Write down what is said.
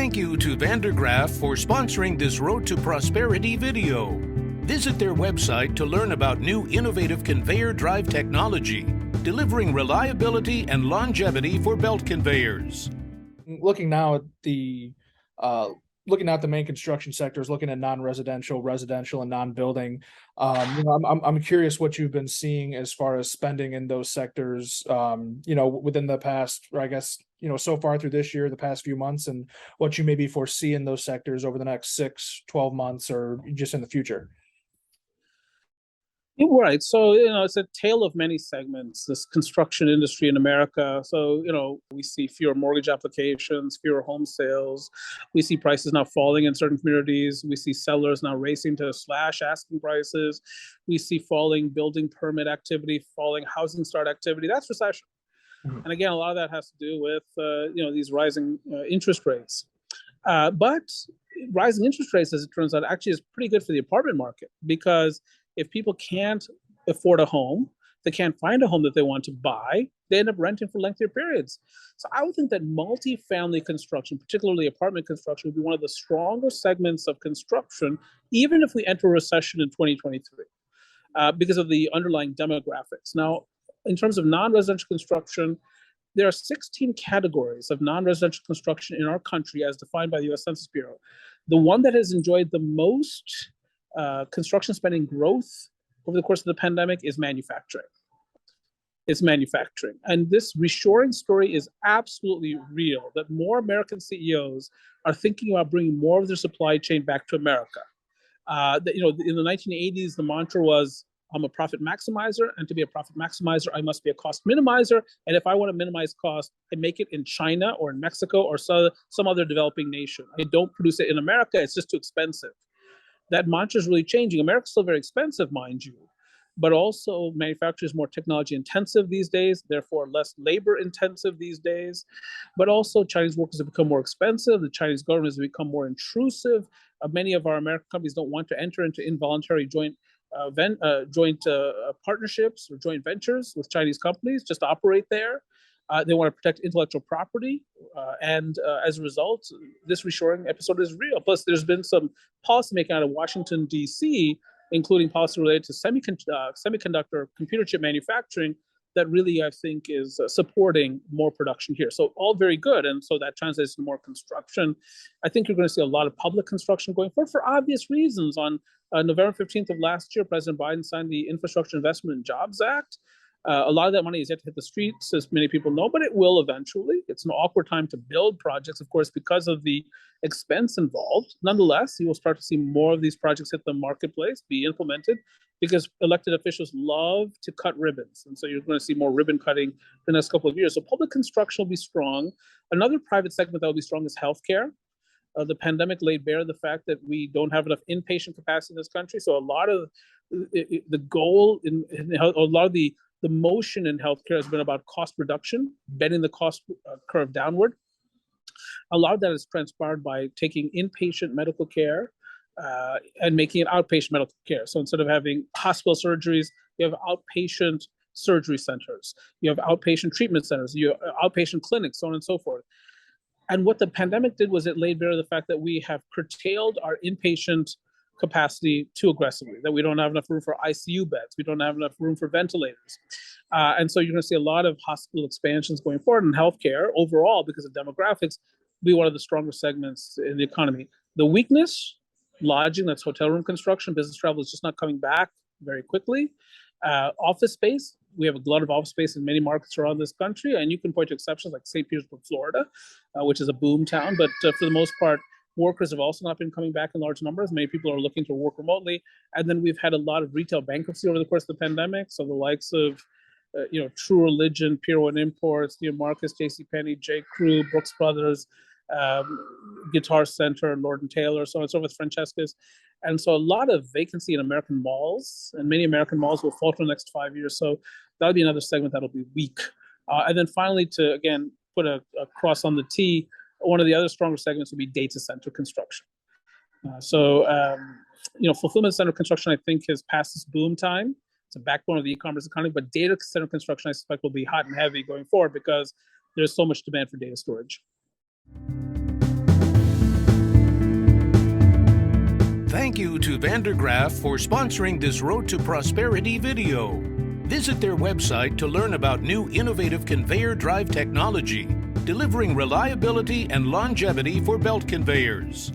Thank you to Vandergraaf for sponsoring this Road to Prosperity video. Visit their website to learn about new innovative conveyor drive technology, delivering reliability and longevity for belt conveyors. Looking now at the main construction sectors, looking at non-residential, residential, and non-building, I'm curious what you've been seeing as far as spending in those sectors, within the past, or I guess, so far through this year, the past few months, and what you maybe foresee in those sectors over the next 6-12 months or just in the future. Right. So, it's a tale of many segments, this construction industry in America. So, we see fewer mortgage applications, fewer home sales. We see prices now falling in certain communities. We see sellers now racing to slash asking prices. We see falling building permit activity, falling housing start activity. That's recession. Mm-hmm. And again, a lot of that has to do with, these rising interest rates. But rising interest rates, as it turns out, actually is pretty good for the apartment market, because if people can't afford a home, they can't find a home that they want to buy, they end up renting for lengthier periods. So I would think that multifamily construction, particularly apartment construction, would be one of the stronger segments of construction, even if we enter a recession in 2023, because of the underlying demographics. Now, in terms of non-residential construction, there are 16 categories of non-residential construction in our country as defined by the U.S. Census Bureau. The one that has enjoyed the most construction spending growth over the course of the pandemic is manufacturing. It's manufacturing. And this reshoring story is absolutely real, that more American CEOs are thinking about bringing more of their supply chain back to America. In the 1980s, the mantra was, I'm a profit maximizer, and to be a profit maximizer, I must be a cost minimizer. And if I want to minimize cost, I make it in China or in Mexico or some other developing nation. I don't produce it in America. It's just too expensive. That mantra is really changing. America's still very expensive, mind you, but also manufacturing is more technology intensive these days, therefore less labor intensive these days. But also Chinese workers have become more expensive. The Chinese government has become more intrusive. Many of our American companies don't want to enter into involuntary joint partnerships or joint ventures with Chinese companies just to operate there. They want to protect intellectual property. And as a result, this reshoring episode is real. Plus, there's been some policy making out of Washington, D.C., including policy related to semiconductor computer chip manufacturing that really, I think, is supporting more production here. So all very good. And so that translates to more construction. I think you're going to see a lot of public construction going forward for obvious reasons. On November 15th of last year, President Biden signed the Infrastructure Investment and Jobs Act. A lot of that money is yet to hit the streets, as many people know, but it will eventually. It's an awkward time to build projects, of course, because of the expense involved. Nonetheless, you will start to see more of these projects hit the marketplace, be implemented, because elected officials love to cut ribbons. And so you're going to see more ribbon cutting the next couple of years. So public construction will be strong. Another private segment that will be strong is healthcare. The pandemic laid bare the fact that we don't have enough inpatient capacity in this country. So a lot of the goal the motion in healthcare has been about cost reduction, bending the cost curve downward. A lot of that is transpired by taking inpatient medical care and making it outpatient medical care. So instead of having hospital surgeries, you have outpatient surgery centers, you have outpatient treatment centers, you have outpatient clinics, so on and so forth. And what the pandemic did was it laid bare the fact that we have curtailed our inpatient capacity too aggressively, that we don't have enough room for ICU beds, we don't have enough room for ventilators. And so you're going to see a lot of hospital expansions going forward, and healthcare overall, because of demographics, be one of the stronger segments in the economy. The weakness, lodging, that's hotel room construction, business travel is just not coming back very quickly. Office space, we have a glut of office space in many markets around this country, and you can point to exceptions like St. Petersburg, Florida, which is a boom town, but for the most part, workers have also not been coming back in large numbers. Many people are looking to work remotely. And then we've had a lot of retail bankruptcy over the course of the pandemic. So the likes of, True Religion, Pier 1 Imports, Neiman Marcus, JCPenney, J. Crew, Brooks Brothers, Guitar Center, Lord & Taylor, so on and so forth, Francesca's. And so a lot of vacancy in American malls, and many American malls will fall for the next 5 years. So that'll be another segment that'll be weak. And then finally, to, again, put a cross on the T, one of the other stronger segments would be data center construction. Fulfillment center construction, I think, has passed its boom time. It's a backbone of the e-commerce economy, but data center construction, I suspect, will be hot and heavy going forward because there's so much demand for data storage. Thank you to Vandergraaf for sponsoring this Road to Prosperity video. Visit their website to learn about new innovative conveyor drive technology, delivering reliability and longevity for belt conveyors.